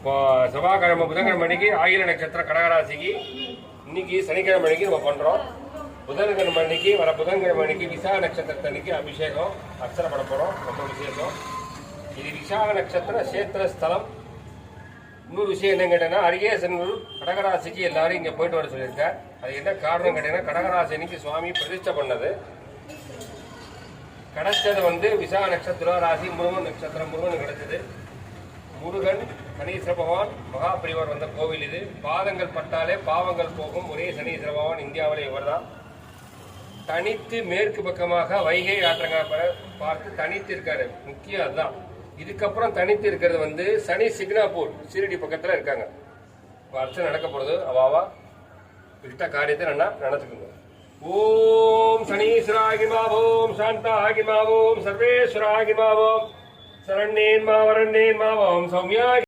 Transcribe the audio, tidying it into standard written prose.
செவ்வாய்க்கிழமை புதன்கிழமை அன்னைக்கு ஆயில நட்சத்திரம் கடகராசிக்கு, இன்னைக்கு சனிக்கிழமை அன்னைக்கு நம்ம பண்றோம். புதன்கிழமை அன்னைக்கு வர புதன்கிழமை அன்னைக்கு விசாக நட்சத்திரத்தன்னைக்கு அபிஷேகம் அர்ச்சனை பண்ண போறோம். ரொம்ப விசேஷம். இது விசாக நட்சத்திர சேத்திர ஸ்தலம். இன்னொரு விஷயம் என்ன கேட்டீங்கன்னா, அரிகேசனூர் கடகராசிக்கு எல்லாரும் இங்க போயிட்டு வர சொல்லியிருக்கேன். அது என்ன காரணம் கேட்டீங்கன்னா, கடகராசி அன்னைக்கு சுவாமி பிரதிஷ்டை பண்ணது கிடைச்சது விசாக நட்சத்திரம் ராசி முருகன் நட்சத்திரம் முருகன் கிடைச்சது. முருகன் சனீஸ்வர பகவான் மகாபிரிவர் வந்த கோவில் இது. பாதங்கள் பட்டாலே பாவங்கள் போகும் ஒரே சனீஸ்வர பகவான் இந்தியாவிலே இவர் தான். தனித்து மேற்கு பக்கமாக வைகை ஆற்றங்க பார்த்து தனித்து இருக்காரு. முக்கியம் அதுதான். இதுக்கப்புறம் தனித்து இருக்கிறது சனி சிக்னாப்பூர் சீரடி பக்கத்துல இருக்காங்க. அர்ச்சனை நடக்க போறது. அவாவா விட்ட காரியத்தை நல்லா நடத்துக்குங்க. ஓம் சனீஸ்வராகிமாவோம் சாந்தாகிமாவோம் சர்வேஸ்வராகிமாவோம் சரண்யேன்மா வரண்யேன்மாவோம் சௌமியா